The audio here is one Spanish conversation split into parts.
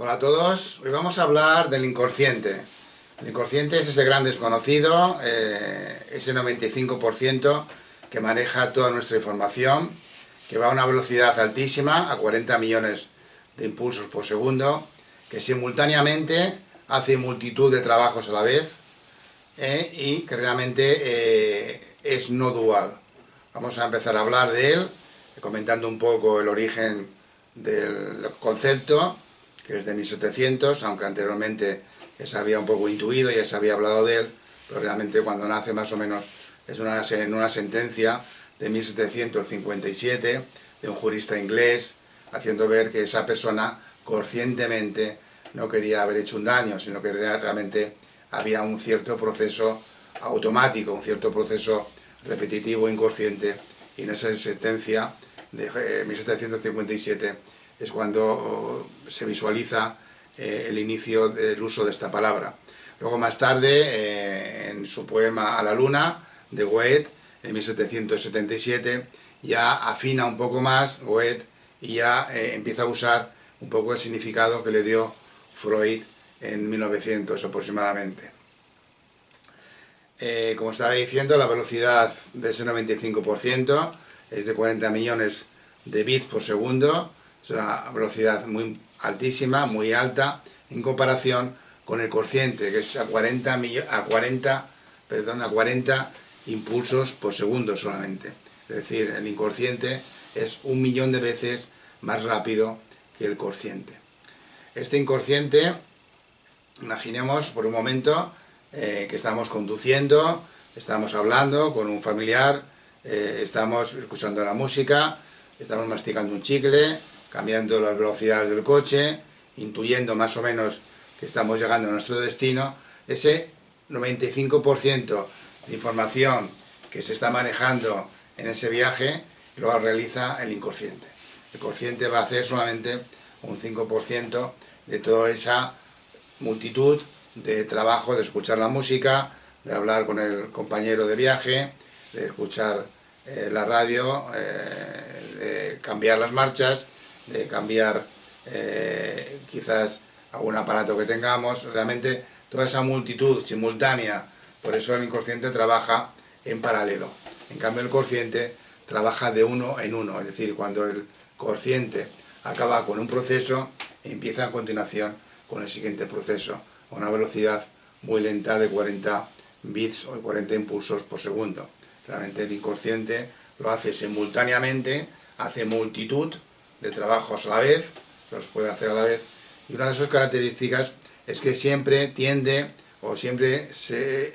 Hola a todos, hoy vamos a hablar del inconsciente. El inconsciente es ese gran desconocido, ese 95% que maneja toda nuestra información, que va a una velocidad altísima, a 40 millones de impulsos por segundo, que simultáneamente hace multitud de trabajos a la vez y que realmente es no dual. Vamos a empezar a hablar de él, comentando un poco el origen del concepto, que es de 1700, aunque anteriormente ya se había un poco intuido, ya se había hablado de él, pero realmente cuando nace más o menos es en una sentencia de 1757 de un jurista inglés, haciendo ver que esa persona conscientemente no quería haber hecho un daño, sino que realmente había un cierto proceso automático, un cierto proceso repetitivo, inconsciente, y en esa sentencia de 1757 es cuando se visualiza el inicio del uso de esta palabra. Luego más tarde, en su poema A la luna, de Goethe, en 1777, ya afina un poco más Goethe y ya empieza a usar un poco el significado que le dio Freud en 1900 aproximadamente. Como estaba diciendo, la velocidad de ese 95% es de 40 millones de bits por segundo. Es una velocidad muy altísima, muy alta, en comparación con el consciente, que es a 40 impulsos por segundo solamente. Es decir, el inconsciente es 1.000.000 de veces más rápido que el consciente. Este inconsciente, imaginemos por un momento que estamos conduciendo, estamos hablando con un familiar, estamos escuchando la música, estamos masticando un chicle, cambiando las velocidades del coche, intuyendo más o menos que estamos llegando a nuestro destino. Ese 95% de información que se está manejando en ese viaje lo realiza el inconsciente. El consciente va a hacer solamente un 5% de toda esa multitud de trabajo, de escuchar la música, de hablar con el compañero de viaje, de escuchar la radio, de cambiar las marchas, de cambiar quizás algún aparato que tengamos, realmente toda esa multitud simultánea. Por eso el inconsciente trabaja en paralelo. En cambio el consciente trabaja de uno en uno, es decir, cuando el consciente acaba con un proceso, empieza a continuación con el siguiente proceso, a una velocidad muy lenta de 40 bits o 40 impulsos por segundo. Realmente el inconsciente lo hace simultáneamente, hace multitud de trabajos a la vez, los puede hacer a la vez, y una de sus características es que siempre tiende, o siempre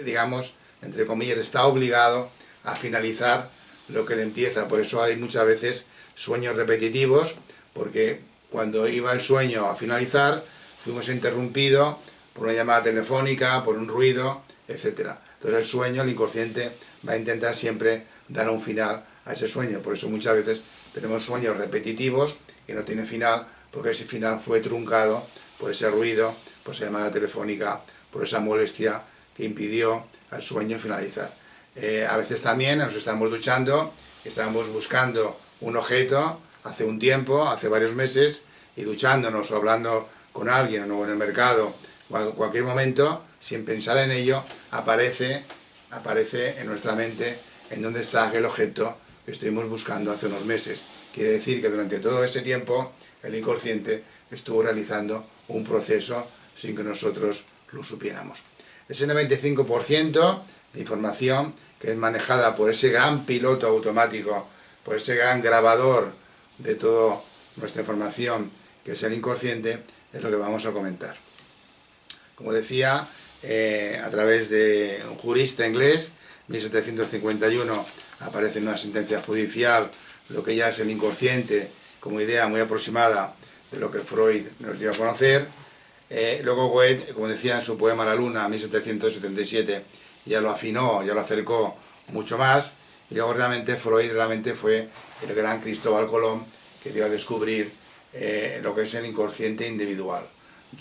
digamos, entre comillas, está obligado a finalizar lo que le empieza. Por eso hay muchas veces sueños repetitivos, porque cuando iba el sueño a finalizar, fuimos interrumpidos por una llamada telefónica, por un ruido, etc. Entonces el sueño, el inconsciente, va a intentar siempre dar un final a ese sueño. Por eso muchas veces tenemos sueños repetitivos que no tienen final, porque ese final fue truncado por ese ruido, por esa llamada telefónica, por esa molestia que impidió al sueño finalizar. A veces también nos estamos duchando, estamos buscando un objeto hace un tiempo, hace varios meses, y duchándonos o hablando con alguien o en el mercado o en cualquier momento, sin pensar en ello, aparece en nuestra mente en dónde está aquel objeto que estuvimos buscando hace unos meses. Quiere decir que durante todo ese tiempo el inconsciente estuvo realizando un proceso sin que nosotros lo supiéramos. Ese 95% de información que es manejada por ese gran piloto automático, por ese gran grabador de toda nuestra información, que es el inconsciente, es lo que vamos a comentar. Como decía, a través de un jurista inglés, 1751, aparece en una sentencia judicial lo que ya es el inconsciente, como idea muy aproximada de lo que Freud nos dio a conocer. Luego Goethe, como decía en su poema La luna, 1777, ya lo afinó, ya lo acercó mucho más, y luego realmente Freud fue el gran Cristóbal Colón que dio a descubrir lo que es el inconsciente individual.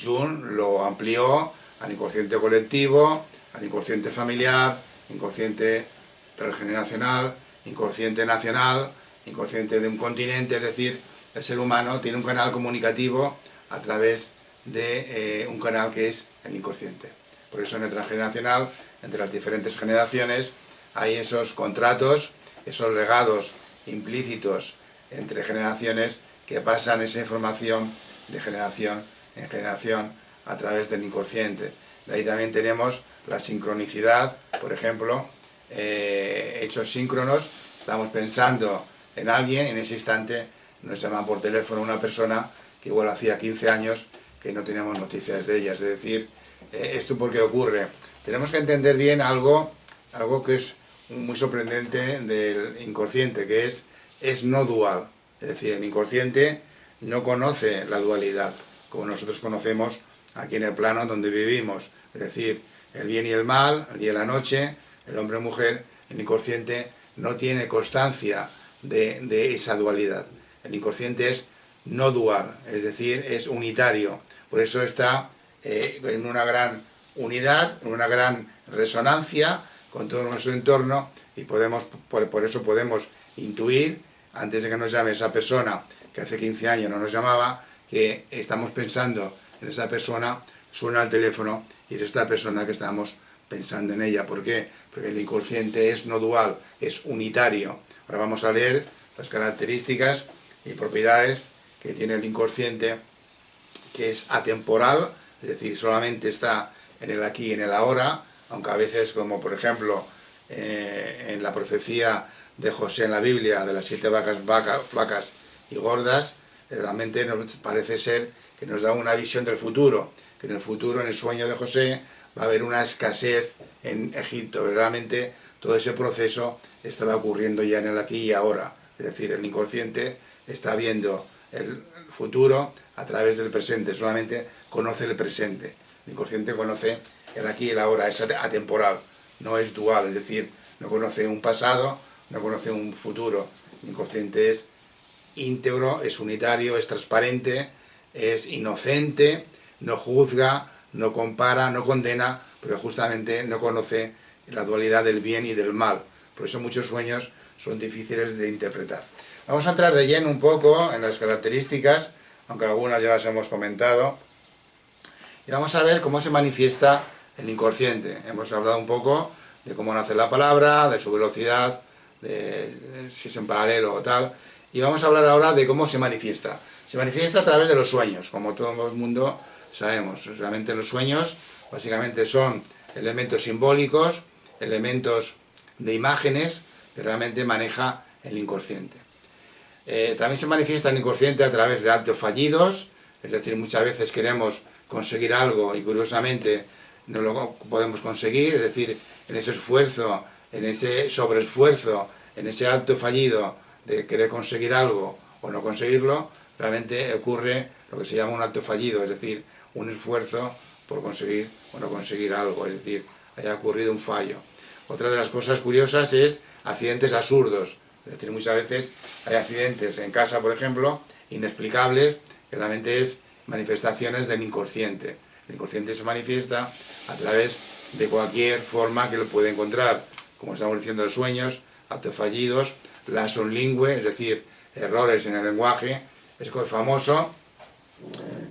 Jung lo amplió al inconsciente colectivo, al inconsciente familiar, inconsciente transgeneracional, inconsciente nacional, inconsciente de un continente, es decir, el ser humano tiene un canal comunicativo a través de un canal que es el inconsciente. Por eso en el transgeneracional, entre las diferentes generaciones, hay esos contratos, esos legados implícitos entre generaciones que pasan esa información de generación en generación a través del inconsciente. De ahí también tenemos la sincronicidad, por ejemplo, hechos síncronos, estamos pensando en alguien, en ese instante nos llaman por teléfono una persona que igual hacía 15 años que no teníamos noticias de ella. Es decir, ¿esto por qué ocurre? Tenemos que entender bien algo que es muy sorprendente del inconsciente, que es no dual. Es decir, el inconsciente no conoce la dualidad, como nosotros conocemos aquí en el plano donde vivimos. Es decir, el bien y el mal, el día y la noche, el hombre y mujer. El inconsciente no tiene constancia de esa dualidad. El inconsciente es no dual, es decir, es unitario. Por eso está en una gran unidad, en una gran resonancia con todo nuestro entorno, y por eso podemos intuir, antes de que nos llame esa persona que hace 15 años no nos llamaba, que estamos pensando en esa persona, suena el teléfono y es esta persona que estamos pensando en ella. ¿Por qué? Porque el inconsciente es no dual, es unitario. Ahora vamos a leer las características y propiedades que tiene el inconsciente, que es atemporal, es decir, solamente está en el aquí y en el ahora, aunque a veces, como por ejemplo en la profecía de José en la Biblia, de las 7 vacas flacas y gordas, realmente nos parece ser que nos da una visión del futuro, que en el futuro, en el sueño de José, va a haber una escasez en Egipto. Realmente todo ese proceso estaba ocurriendo ya en el aquí y ahora. Es decir, el inconsciente está viendo el futuro a través del presente, solamente conoce el presente. El inconsciente conoce el aquí y el ahora, es atemporal, no es dual, es decir, no conoce un pasado, no conoce un futuro. El inconsciente es íntegro, es unitario, es transparente, es inocente, no juzga, no compara, no condena, pero justamente no conoce la dualidad del bien y del mal. Por eso muchos sueños son difíciles de interpretar. Vamos a entrar de lleno un poco en las características, aunque algunas ya las hemos comentado, y vamos a ver cómo se manifiesta el inconsciente. Hemos hablado un poco de cómo nace la palabra, de su velocidad, de si es en paralelo o tal, y vamos a hablar ahora de cómo se manifiesta. Se manifiesta a través de los sueños, como todo el mundo sabemos. Realmente los sueños básicamente son elementos simbólicos, elementos de imágenes que realmente maneja el inconsciente. También se manifiesta el inconsciente a través de actos fallidos, es decir, muchas veces queremos conseguir algo y curiosamente no lo podemos conseguir, es decir, en ese esfuerzo, en ese sobreesfuerzo, en ese acto fallido de querer conseguir algo o no conseguirlo, realmente ocurre lo que se llama un acto fallido, es decir, un esfuerzo por conseguir o no conseguir algo, es decir, haya ocurrido un fallo. Otra de las cosas curiosas es accidentes absurdos, es decir, muchas veces hay accidentes en casa, por ejemplo, inexplicables, que realmente es manifestaciones del inconsciente. El inconsciente se manifiesta a través de cualquier forma que lo puede encontrar, como estamos diciendo, de sueños, actos fallidos, la sonlingüe, es decir, errores en el lenguaje. Es famoso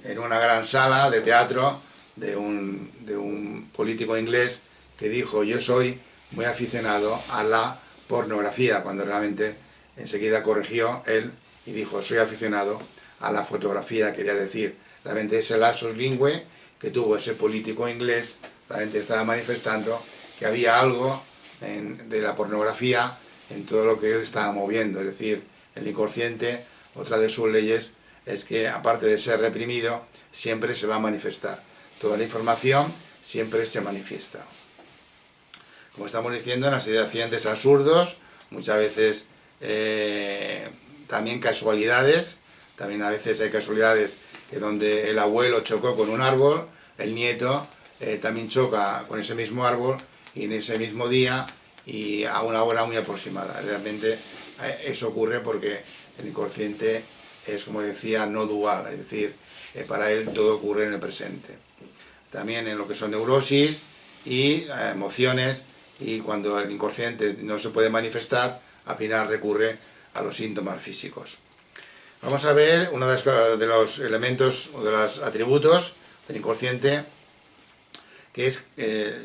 en una gran sala de teatro de un político inglés que dijo: yo soy muy aficionado a la pornografía, cuando realmente enseguida corrigió él y dijo: soy aficionado a la fotografía, quería decir. Realmente ese lapsus lingüe que tuvo ese político inglés realmente estaba manifestando que había algo de la pornografía en todo lo que él estaba moviendo. Es decir, el inconsciente, otra de sus leyes es que, aparte de ser reprimido, siempre se va a manifestar. Toda la información siempre se manifiesta. Como estamos diciendo, en la serie de accidentes absurdos, muchas veces también casualidades, también a veces hay casualidades que donde el abuelo chocó con un árbol, el nieto también choca con ese mismo árbol y en ese mismo día y a una hora muy aproximada. Realmente eso ocurre porque el inconsciente es, como decía, no dual, es decir, para él todo ocurre en el presente. También en lo que son neurosis y emociones, y cuando el inconsciente no se puede manifestar, al final recurre a los síntomas físicos. Vamos a ver uno de los elementos o de los atributos del inconsciente, que es,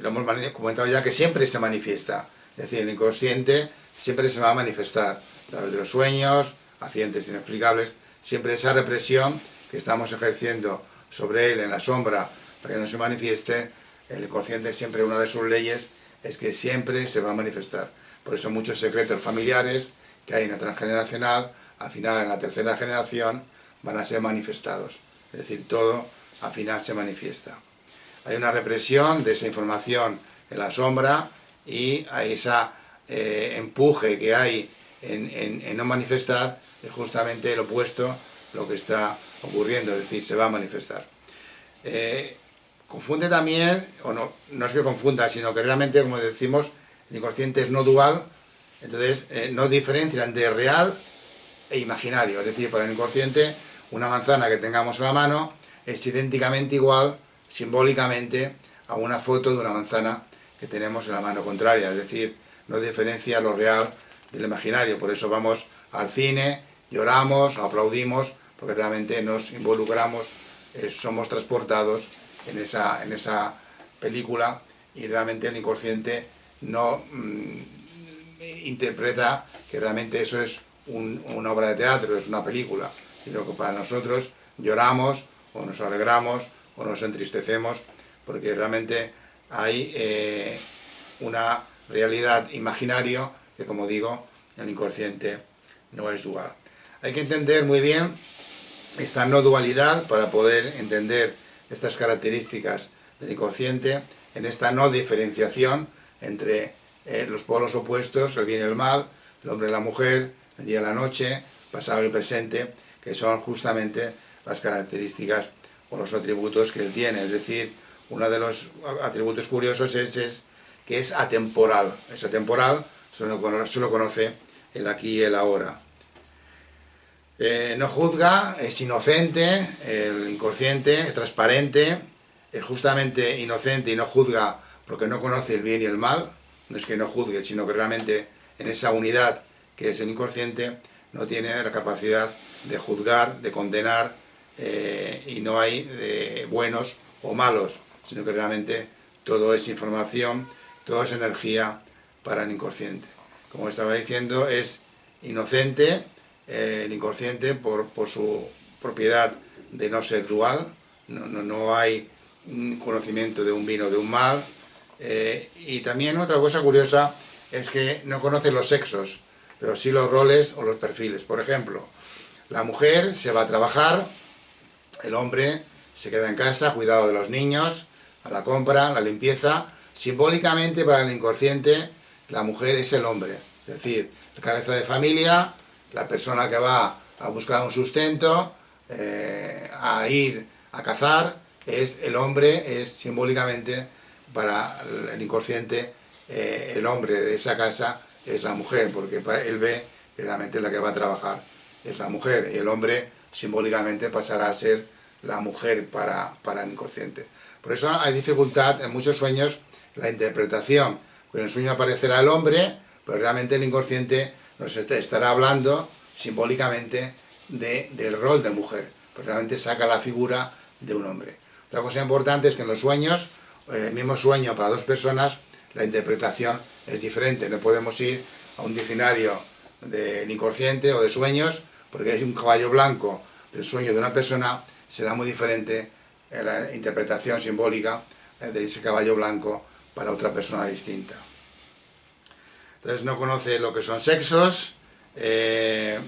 lo hemos comentado ya, que siempre se manifiesta. Es decir, el inconsciente siempre se va a manifestar a través de los sueños, accidentes inexplicables, siempre esa represión que estamos ejerciendo sobre él en la sombra para que no se manifieste. El inconsciente siempre, una de sus leyes es que siempre se va a manifestar. Por eso muchos secretos familiares que hay en la transgeneracional, al final en la tercera generación, van a ser manifestados. Es decir, todo al final se manifiesta. Hay una represión de esa información en la sombra y hay ese empuje que hay en no manifestar, es justamente el opuesto lo que está ocurriendo, es decir, se va a manifestar. Confunde también, o no es que confunda, sino que realmente, como decimos, el inconsciente es no dual, entonces no diferencian de real e imaginario. Es decir, para el inconsciente, una manzana que tengamos en la mano es idénticamente igual, simbólicamente, a una foto de una manzana que tenemos en la mano contraria. Es decir, no diferencia lo real del imaginario. Por eso vamos al cine, lloramos, aplaudimos, porque realmente nos involucramos, somos transportados en esa película, y realmente el inconsciente no interpreta que realmente eso es una obra de teatro, es una película, sino que para nosotros lloramos o nos alegramos o nos entristecemos porque realmente hay una realidad imaginaria que, como digo, el inconsciente no es dual. Hay que entender muy bien esta no dualidad para poder entender estas características del inconsciente, en esta no diferenciación entre los polos opuestos, el bien y el mal, el hombre y la mujer, el día y la noche, el pasado y el presente, que son justamente las características o los atributos que él tiene. Es decir, uno de los atributos curiosos es que es atemporal. Es atemporal, solo conoce el aquí y el ahora. No juzga, es inocente, el inconsciente, es transparente, es justamente inocente y no juzga porque no conoce el bien y el mal. No es que no juzgue, sino que realmente en esa unidad que es el inconsciente no tiene la capacidad de juzgar, de condenar, y no hay de buenos o malos, sino que realmente todo es información, todo es energía para el inconsciente. Como estaba diciendo, es inocente, el inconsciente por su propiedad de no ser dual, no hay conocimiento de un bien o de un mal, y también otra cosa curiosa es que no conoce los sexos, pero sí los roles o los perfiles. Por ejemplo, la mujer se va a trabajar, el hombre se queda en casa, cuidado de los niños, a la compra, la limpieza. Simbólicamente para el inconsciente, la mujer es el hombre, es decir, la cabeza de familia, la persona que va a buscar un sustento, a ir a cazar, es el hombre, es simbólicamente para el inconsciente, el hombre de esa casa es la mujer, porque él ve que realmente la que va a trabajar es la mujer, y el hombre simbólicamente pasará a ser la mujer para el inconsciente. Por eso hay dificultad en muchos sueños la interpretación. En el sueño aparecerá el hombre, pero realmente el inconsciente nos estará hablando simbólicamente del rol de mujer, pues realmente saca la figura de un hombre. Otra cosa importante es que en los sueños, el mismo sueño para dos personas, la interpretación es diferente. No podemos ir a un diccionario del inconsciente o de sueños, porque hay un caballo blanco del sueño de una persona, será muy diferente la interpretación simbólica de ese caballo blanco para otra persona distinta. Entonces no conoce lo que son sexos,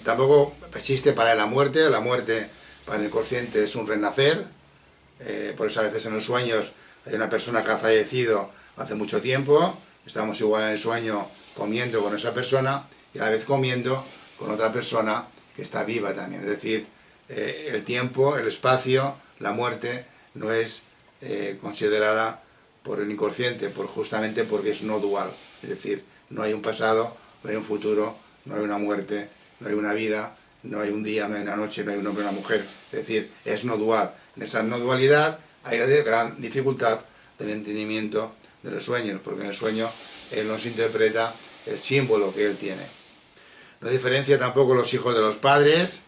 tampoco existe para él la muerte para el inconsciente es un renacer, por eso a veces en los sueños hay una persona que ha fallecido hace mucho tiempo, estamos igual en el sueño comiendo con esa persona y a la vez comiendo con otra persona que está viva también, es decir, el tiempo, el espacio, la muerte no es considerada por el inconsciente, justamente porque es no dual, es decir, no hay un pasado, no hay un futuro, no hay una muerte, no hay una vida, no hay un día, no hay una noche, no hay un hombre y una mujer, es decir, es no dual. En esa no dualidad hay la gran dificultad del entendimiento de los sueños, porque en el sueño él nos interpreta el símbolo que él tiene. No diferencia tampoco los hijos de los padres,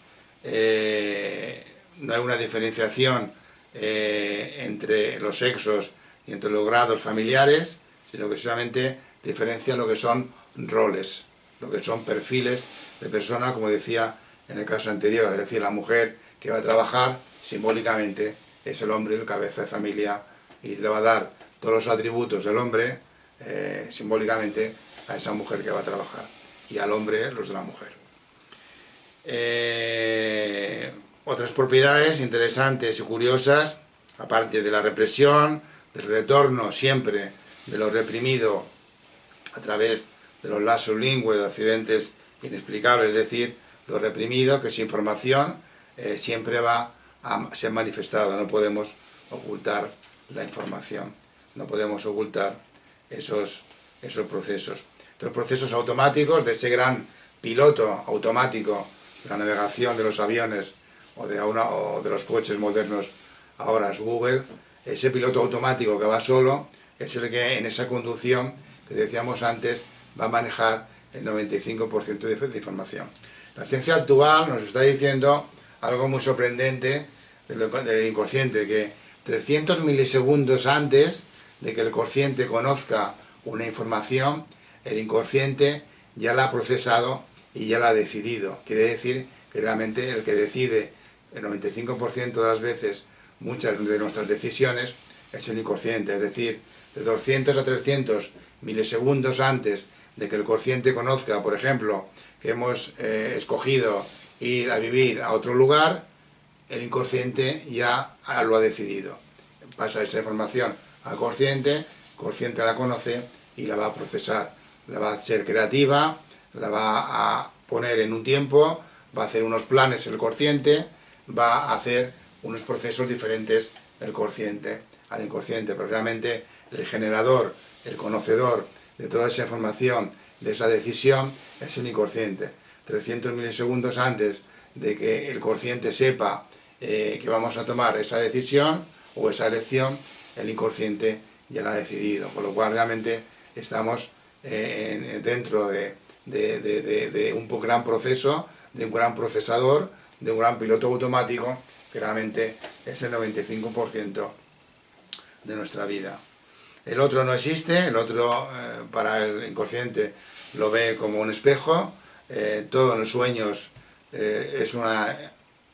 no hay una diferenciación entre los sexos y entre los grados familiares, sino que solamente diferencia lo que son roles, lo que son perfiles de persona, como decía en el caso anterior, es decir, la mujer que va a trabajar simbólicamente es el hombre, el cabeza de familia, y le va a dar todos los atributos del hombre simbólicamente a esa mujer que va a trabajar, y al hombre los de la mujer. Otras propiedades interesantes y curiosas, aparte de la represión, del retorno siempre de lo reprimido a través de los lazos lingües, de accidentes inexplicables, es decir, lo reprimido, que es información, siempre va a ser manifestado. No podemos ocultar la información, no podemos ocultar esos procesos. Los procesos automáticos de ese gran piloto automático, la navegación de los aviones o de los coches modernos, ahora es Google, ese piloto automático que va solo es el que en esa conducción que decíamos antes va a manejar el 95% de información. La ciencia actual nos está diciendo algo muy sorprendente del inconsciente, que 300 milisegundos antes de que el consciente conozca una información, el inconsciente ya la ha procesado y ya la ha decidido. Quiere decir que realmente el que decide el 95% de las veces muchas de nuestras decisiones es el inconsciente, es decir, de 200 a 300 milisegundos antes de que el consciente conozca, por ejemplo, que hemos escogido ir a vivir a otro lugar, el inconsciente ya lo ha decidido. Pasa esa información al consciente, el consciente la conoce y la va a procesar, la va a ser creativa, la va a poner en un tiempo, va a hacer unos planes el consciente, va a hacer unos procesos diferentes el consciente al inconsciente, pero realmente el generador, el conocedor de toda esa información, de esa decisión, es el inconsciente. 300 milisegundos antes de que el consciente sepa que vamos a tomar esa decisión o esa elección, el inconsciente ya la ha decidido, con lo cual realmente estamos dentro de un gran proceso, de un gran procesador, de un gran piloto automático, que realmente es el 95% de nuestra vida. El otro no existe, el otro para el inconsciente lo ve como un espejo, todo en los sueños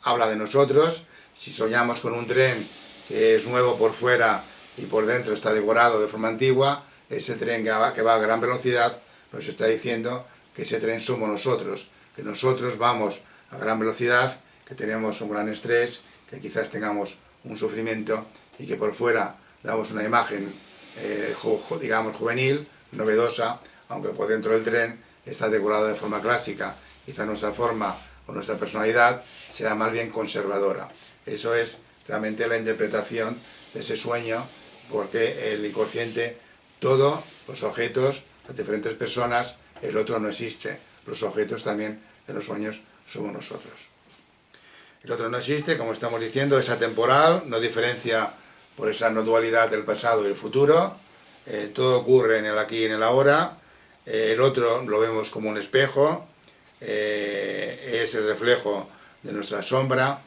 habla de nosotros. Si soñamos con un tren que es nuevo por fuera y por dentro está decorado de forma antigua, ese tren que va a gran velocidad nos está diciendo que ese tren somos nosotros, que nosotros vamos a gran velocidad, que tenemos un gran estrés, que quizás tengamos un sufrimiento y que por fuera damos una imagen, digamos, juvenil, novedosa, aunque por dentro del tren está decorado de forma clásica. Quizás nuestra forma o nuestra personalidad sea más bien conservadora. Eso es realmente la interpretación de ese sueño, porque el inconsciente, todos los objetos, las diferentes personas, el otro no existe. Los objetos también de los sueños somos nosotros. El otro no existe, como estamos diciendo, es atemporal, no diferencia por esa no dualidad del pasado y el futuro. Todo ocurre en el aquí y en el ahora. El otro lo vemos como un espejo, es el reflejo de nuestra sombra.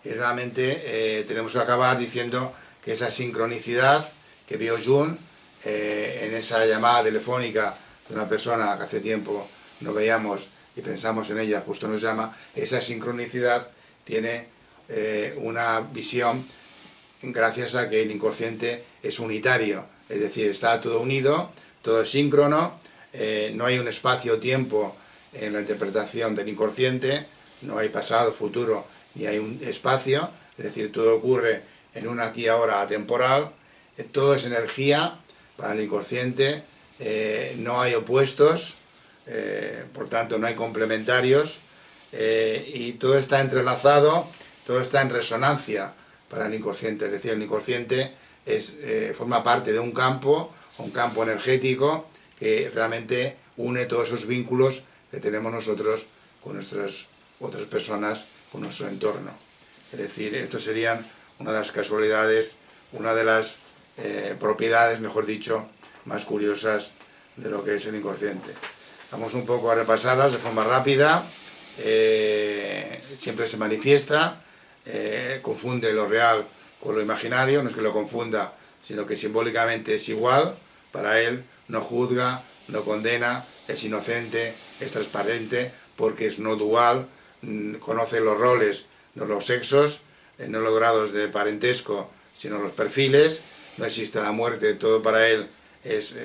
Y realmente tenemos que acabar diciendo que esa sincronicidad que vio Jung en esa llamada telefónica de una persona que hace tiempo no veíamos y pensamos en ella, justo nos llama, esa sincronicidad tiene una visión gracias a que el inconsciente es unitario, es decir, está todo unido, todo es síncrono, no hay un espacio-tiempo en la interpretación del inconsciente, no hay pasado, futuro, ni hay un espacio, es decir, todo ocurre en un aquí y ahora atemporal, todo es energía para el inconsciente, no hay opuestos, por tanto no hay complementarios, y todo está entrelazado, todo está en resonancia para el inconsciente, es decir, el inconsciente forma parte de un campo energético que realmente une todos esos vínculos que tenemos nosotros con nuestras otras personas, con nuestro entorno. Es decir, esto serían una de las casualidades, una de las propiedades, mejor dicho, más curiosas de lo que es el inconsciente. Vamos un poco a repasarlas de forma rápida. Siempre se manifiesta, confunde lo real con lo imaginario, no es que lo confunda, sino que simbólicamente es igual, para él no juzga, no condena, es inocente, es transparente, porque es no dual, conoce los roles, no los sexos, no los grados de parentesco, sino los perfiles, no existe la muerte, todo para él es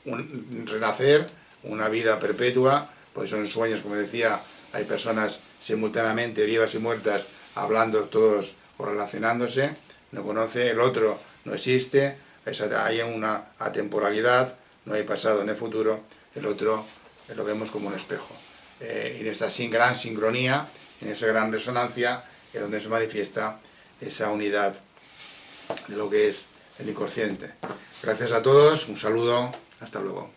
un renacer, una vida perpetua, pues son sueños, como decía, hay personas simultáneamente vivas y muertas hablando todos o relacionándose, no conoce, el otro no existe, hay una atemporalidad, no hay pasado ni futuro, el otro lo vemos como un espejo. Y en esta gran sincronía, en esa gran resonancia, es donde se manifiesta esa unidad de lo que es el inconsciente. Gracias a todos, un saludo, hasta luego.